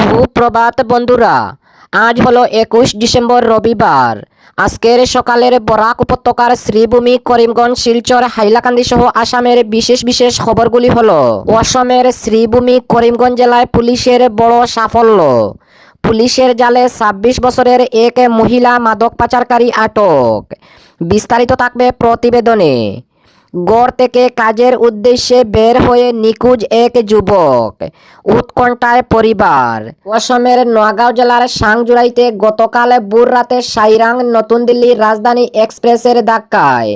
সুপ্রভাত বন্ধুরা, আজ হলো 21 ডিসেম্বর রবিবার। আজকের সকালের বরাক উপত্যকার শ্রীভূমি, করিমগঞ্জ, শিলচর, হাইলাকান্দি সহ আসামের বিশেষ বিশেষ খবরগুলি হলো: অসমের শ্রীভূমি, করিমগঞ্জ জেলায় পুলিশের বড় সাফল্য। পুলিশের জালে 26 বছরের এক মহিলা মাদক পাচারকারী আটক। বিস্তারিত থাকবে প্রতিবেদনে। গড় থেকে কাজের উদ্দেশ্যে বের হয়ে নিখোঁজ এক যুবক, উৎকণ্ঠায় পরিবার। অসমের নগাঁও জেলার সাংজুরাইতে গতকাল ভোর রাতে সাইরাং নতুন দিল্লি রাজধানী এক্সপ্রেসের ধাক্কায়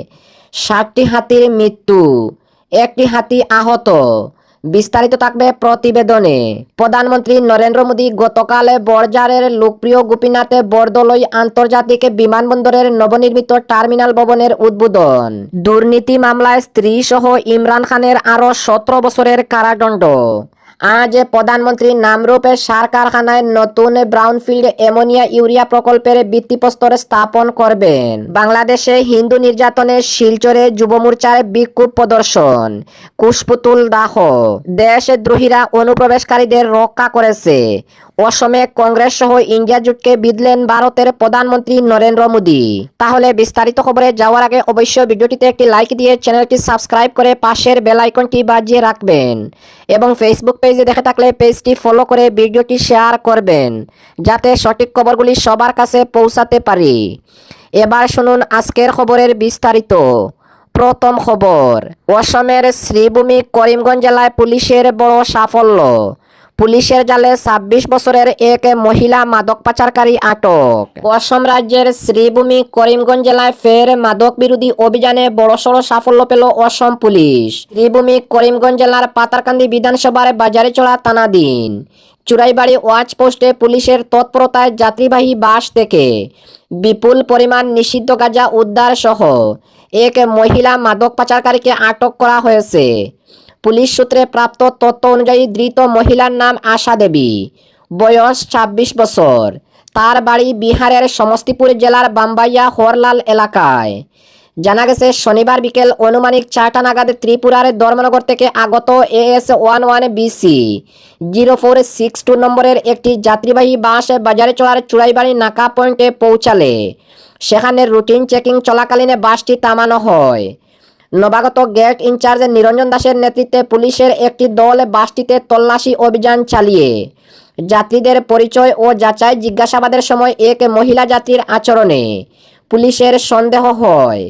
7টি হাতির মৃত্যু, একটি হাতি আহত। বিস্তারিত থাকবে প্রতিবেদনে। প্রধানমন্ত্রী নরেন্দ্র মোদী গতকাল বড়জারের লোকপ্রিয় গোপীনাথ বরদলৈ আন্তর্জাতিক বিমানবন্দরের নবনির্মিত টার্মিনাল ভবনের উদ্বোধন। দুর্নীতি মামলায় স্ত্রী সহ ইমরান খানের আরও 17 বছরের কারাদণ্ড। আজ প্রধানমন্ত্রী নামরূপে সার কারখানায় নতুন ব্রাউনফিল্ড অ্যামোনিয়া ইউরিয়া প্রকল্পের ভিত্তিপ্রস্তর স্থাপন করবেন। বাংলাদেশে হিন্দু নির্যাতনে শিলচরে যুব মোর্চার বিক্ষোভ প্রদর্শন, কুশপুতুল দাহ। দেশদ্রোহীরা অনুপ্রবেশকারীদের রক্ষা করেছে। অসমে কংগ্রেস সহ ইন্ডিয়া জোটকে বিঁধলেন ভারতের প্রধানমন্ত্রী নরেন্দ্র মোদী। তাহলে বিস্তারিত খবরে যাওয়ার আগে অবশ্যই ভিডিওটিতে একটি লাইক দিয়ে চ্যানেলটি সাবস্ক্রাইব করে পাশের বেল আইকনটি বাজিয়ে রাখবেন এবং ফেসবুক পেজে দেখে থাকলে পেজটি ফলো করে ভিডিওটি শেয়ার করবেন, যাতে সঠিক খবরগুলি সবার কাছে পৌঁছাতে পারি। এবার শুনুন আজকের খবরের বিস্তারিত। প্রথম খবর, অসমের শ্রীভূমি, করিমগঞ্জ জেলায় পুলিশের বড় সাফল্য। পুলিশের জালে 26 বছরের এক মহিলা মাদক পাচারকারী আটক। অসম রাজ্যের শ্রীভূমি, করিমগঞ্জ জেলায় ফের মাদক বিরোধী অভিযানে বড়সড় সাফল্য পেল অসম পুলিশ। শ্রীভূমি, করিমগঞ্জ জেলার পাতারকান্দি বিধানসভার বাজারিচড়া থানাধীন চুরাইবাড়ি ওয়াচ পোস্টে পুলিশের তৎপরতায় যাত্রীবাহী বাস থেকে বিপুল পরিমাণ নিষিদ্ধ গাঁজা উদ্ধার সহ এক মহিলা মাদক পাচারকারীকে আটক করা হয়েছে। পুলিশ সূত্রে প্রাপ্ত তথ্য অনুযায়ী ধৃত মহিলার নাম আশা দেবী, বয়স 26 বছর। তার বাড়ি বিহারের সমস্তিপুর জেলার বাম্বাইয়া হরলাল এলাকায়। জানা গেছে, শনিবার বিকেল অনুমানিক 4টা নাগাদ ত্রিপুরার ধর্মনগর থেকে আগত AS11BC 0462 নম্বরের একটি যাত্রীবাহী বাস বাজারিচড়ার চুরাইবাড়ি নাকা পয়েন্টে পৌঁছালে সেখানে রুটিন চেকিং চলাকালীন বাসটি থামানো হয়। নবাগত গেট ইনচার্জ নিরঞ্জন দাসের নেতৃত্বে পুলিশের একটি দল বাসটিতে তল্লাশি অভিযান চালিয়ে যাত্রীদের পরিচয় ও যাচাই জিজ্ঞাসাবাদের সময় এক মহিলা যাত্রীর আচরণে পুলিশের সন্দেহ হয়।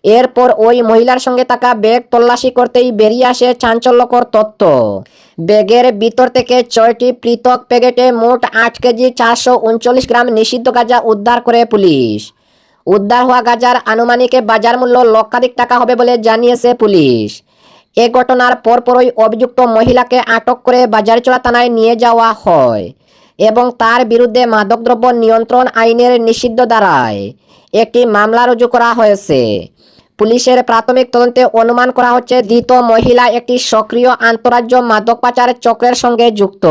এরপর ওই মহিলার সঙ্গে থাকা ব্যাগ তল্লাশি করতেই বেরিয়ে আসে চাঞ্চল্যকর তথ্য। ব্যাগের ভিতর থেকে 6টি পৃথক প্যাকেটে মোট 8 কেজি 439 গ্রাম নিষিদ্ধ গাঁজা উদ্ধার করে পুলিশ। উদ্ধার হওয়া গাঁজার আনুমানিক বাজার মূল্য লক্ষাধিক টাকা হবে বলে জানিয়েছে পুলিশ। এ ঘটনার পরপরই অভিযুক্ত মহিলাকে আটক করে বাজারিচড়া থানায় নিয়ে যাওয়া হয় এবং তার বিরুদ্ধে মাদকদ্রব্য নিয়ন্ত্রণ আইনের নিষিদ্ধ ধারায় একটি মামলা রুজু করা হয়েছে। পুলিশের প্রাথমিক তদন্তে অনুমান করা হচ্ছে ধৃত মহিলা একটি সক্রিয় আন্তঃরাজ্য মাদক পাচার চক্রের সঙ্গে যুক্ত।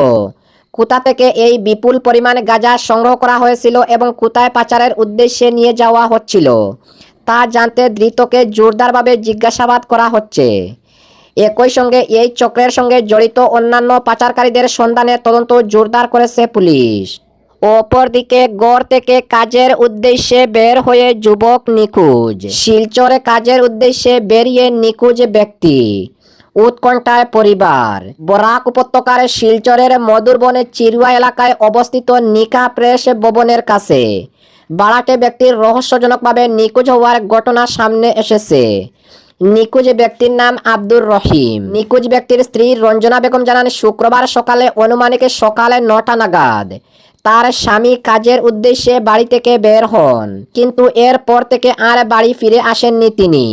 কোথা থেকে এই বিপুল পরিমাণ গাঁজা সংগ্রহ করা হয়েছিল এবং কোথায় পাচারের উদ্দেশ্যে নিয়ে যাওয়া হচ্ছিল তা জানতে ধৃতকে জোরদারভাবে জিজ্ঞাসাবাদ করা হচ্ছে। একই সঙ্গে এই চক্রের সঙ্গে জড়িত অন্যান্য পাচারকারীদের সন্ধানে তদন্ত জোরদার করেছে পুলিশ। অপরদিকে গড় থেকে কাজের উদ্দেশ্যে বের হয়ে যুবক নিখোঁজ। শিলচরে কাজের উদ্দেশ্যে বেরিয়ে নিখোঁজ ব্যক্তি, উৎকণ্ঠায় পরিবার। বরাক উপত্যকার শিলচরের মধুরবনের চিরুয়া এলাকায় অবস্থিত নিকা প্রেস ভবনের কাছে বাড়াটে ব্যক্তির রহস্যজনকভাবে নিখোঁজ হওয়ার ঘটনা সামনে এসেছে। নিখোঁজ ব্যক্তির নাম আব্দুর রহিম। নিখোঁজ ব্যক্তির স্ত্রী রঞ্জনা বেগম জানান, শুক্রবার সকালে অনুমানিক সকালে 9টা নাগাদ তার স্বামী কাজের উদ্দেশ্যে বাড়ি থেকে বের হন, কিন্তু এরপর থেকে আর বাড়ি ফিরে আসেননি তিনি।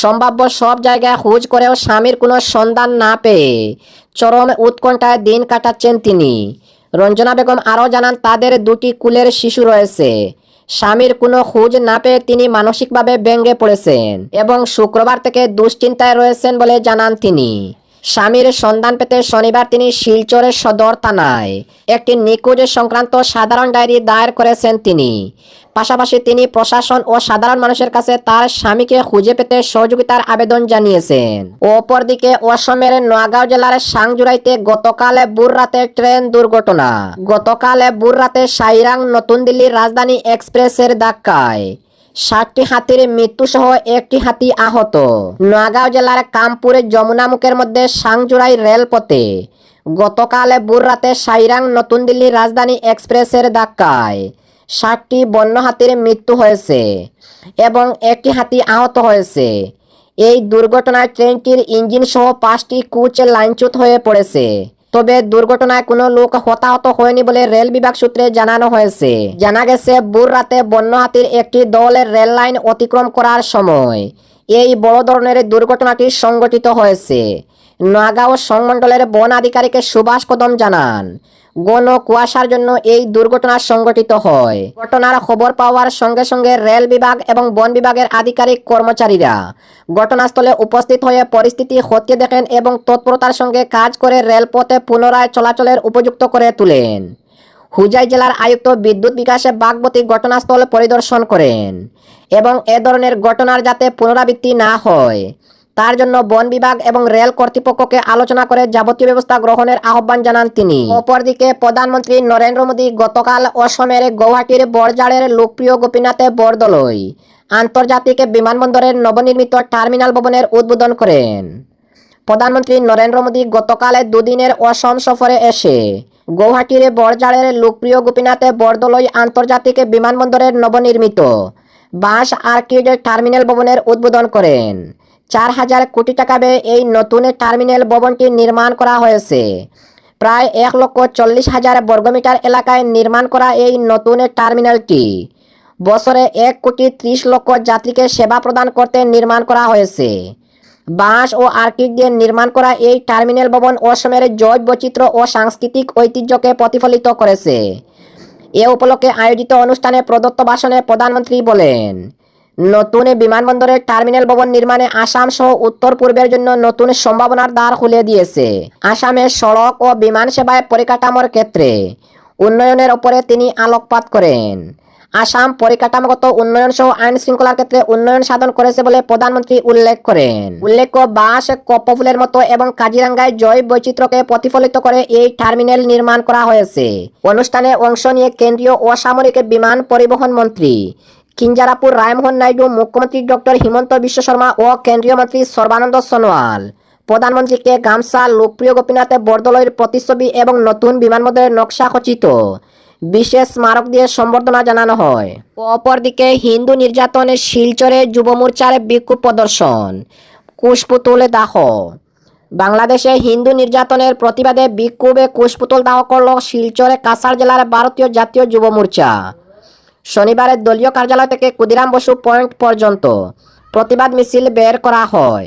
সম্ভাব্য সব জায়গায় খোঁজ করেও স্বামীর কোনো সন্ধান না পেয়ে চরম উৎকণ্ঠায় দিন কাটাচ্ছেন তিনি। রঞ্জনা বেগম আরও জানান, তাদের 2টি কুলের শিশু রয়েছে। স্বামীর কোনো খোঁজ না পেয়ে তিনি মানসিকভাবে ভেঙে পড়েছেন এবং শুক্রবার থেকে দুশ্চিন্তায় রয়েছেন বলে জানান তিনি। স্বামীর সন্ধান পেতে শনিবার তিনি শিলচরের সদর থানায় একটি নিখোঁজ সংক্রান্ত সাধারণ ডায়েরি দায়ের করেছেন তিনি। পাশাপাশি তিনি প্রশাসন ও সাধারণ মানুষের কাছে তার স্বামীকে খুঁজে পেতে সহযোগিতার আবেদন জানিয়েছেন। অপরদিকে অসমের নোয়াগাঁও জেলার সাংজুরাইতে গতকাল ভোর রাতে ট্রেন দুর্ঘটনা। গতকাল ভোর রাতে সাইরাং নতুন দিল্লির রাজধানী এক্সপ্রেসের ধাক্কায় 60টি হাতির মৃত্যু সহ একটি হাতি আহত। নোয়াগাঁও জেলার কামপুরের যমুনামুখের মধ্যে সাংজুরাই রেলপথে গতকাল ভোর রাতে সাইরাং নতুন দিল্লির রাজধানী এক্সপ্রেসের ধাক্কায় 60টি বন্য হাতির মৃত্যু হয়েছে এবং একটি হাতি আহত হয়েছে। এই দুর্ঘটনায় ট্রেনটির ইঞ্জিন সহ 5টি কোচ লাইনচ্যুত হয়ে পড়েছে। তবে দুর্ঘটনায় কোনো লোক হতাহত হয়নি বলে রেল বিভাগ সূত্রে জানানো হয়েছে। জানা গেছে ভোর রাতে বন্য হাতির একটি দলের রেল লাইন অতিক্রম করার সময় এই বড় ধরনের দুর্ঘটনাটি সংঘটিত হয়েছে। নোয়াগাঁও সংমণ্ডলের বন আধিকারিক সুভাষ কদম জানান, ঘন কুয়াশার জন্য এই দুর্ঘটনা সংঘটিত হয়। ঘটনার খবর পাওয়ার সঙ্গে সঙ্গে রেল বিভাগ এবং বন বিভাগের আধিকারিক কর্মচারীরা ঘটনাস্থলে উপস্থিত হয়ে পরিস্থিতি খতিয়ে দেখেন এবং তৎপরতার সঙ্গে কাজ করে রেলপথে পুনরায় চলাচলের উপযুক্ত করে তোলেন। হুজাই জেলার আয়ুক্ত বিদ্যুৎ বিকাশে বাগবতী ঘটনাস্থল পরিদর্শন করেন এবং এ ধরনের ঘটনার যাতে পুনরাবৃত্তি না হয় তার জন্য বন বিভাগ এবং রেল কর্তৃপক্ষকে আলোচনা করে যাবতীয় ব্যবস্থা গ্রহণের আহ্বান জানান তিনি। অপরদিকে প্রধানমন্ত্রী নরেন্দ্র মোদী গতকাল অসমের গৌহাটির বড়জাড়ের লোকপ্রিয় গোপীনাথে বরদলৈ আন্তর্জাতিক বিমানবন্দরের নবনির্মিত টার্মিনাল ভবনের উদ্বোধন করেন। প্রধানমন্ত্রী নরেন্দ্র মোদী গতকাল দুদিনের অসম সফরে এসে গৌহাটির বড়জাড়ের লোকপ্রিয় গোপীনাথে বরদলৈ আন্তর্জাতিক বিমানবন্দরের নবনির্মিত বাস আর্কিড টার্মিনাল ভবনের উদ্বোধন করেন। 4,000 কোটি টাকা ব্যয়ে এই নতুন টার্মিনাল ভবনটি নির্মাণ করা হয়েছে। প্রায় 1,40,000 বর্গমিটার এলাকায় নির্মাণ করা এই নতুন টার্মিনালটি বছরে 1,30,00,000 যাত্রীকে সেবা প্রদান করতে নির্মাণ করা হয়েছে। বাঁশ ও আর্কিড দিয়ে নির্মাণ করা এই টার্মিনাল ভবন অসমের জৈব বৈচিত্র্য ও সাংস্কৃতিক ঐতিহ্যকে প্রতিফলিত করেছে। এ উপলক্ষে আয়োজিত অনুষ্ঠানে প্রদত্ত ভাষণে প্রধানমন্ত্রী বলেন, নতুন বিমানবন্দরের টার্মিনাল ভবন নির্মাণে আসাম সহ উত্তর পূর্বের জন্য নতুন সম্ভাবনার দ্বার খুলে দিয়েছে। আসামের সড়ক ও বিমান সেবায় পরিকাঠামোর ক্ষেত্রে উন্নয়নের ওপরে তিনি আলোকপাত করেন। আসাম পরিকাঠামোগত উন্নয়ন সহ আইন শৃঙ্খলার ক্ষেত্রে উন্নয়ন সাধন করেছে বলে প্রধানমন্ত্রী উল্লেখ করেন। উল্লেখ্য, বাঁশ, কপফুলের মতো এবং কাজিরাঙ্গায় জৈব বৈচিত্র্যকে প্রতিফলিত করে এই টার্মিনাল নির্মাণ করা হয়েছে। অনুষ্ঠানে অংশ নিয়ে কেন্দ্রীয় অসামরিক বিমান পরিবহন মন্ত্রী কিঞ্জারাপুর রায়মোহন নাইডু, মুখ্যমন্ত্রী ডক্টর হিমন্ত বিশ্ব শর্মা ও কেন্দ্রীয় মন্ত্রী সর্বানন্দ সোনোয়াল প্রধানমন্ত্রীকে গামছা, লোকপ্রিয় গোপীনাথে বরদলৈর প্রতিচ্ছবি এবং নতুন বিমানবন্দরের নকশা খচিত বিশেষ স্মারক দিয়ে সম্বর্ধনা জানানো হয়। অপরদিকে হিন্দু নির্যাতনে শিলচরে যুব মোর্চার বিক্ষোভ প্রদর্শন, কুশপুতুল দাহ। বাংলাদেশে হিন্দু নির্যাতনের প্রতিবাদে বিক্ষোভে কুশপুতুল দাহ করল শিলচরে কাছাড় জেলার ভারতীয় জাতীয় যুব মোর্চা। শনিবারের দলীয় কার্যালয় থেকে ক্ষুদিরাম বসু পয়েন্ট পর্যন্ত প্রতিবাদ মিছিল বের করা হয়।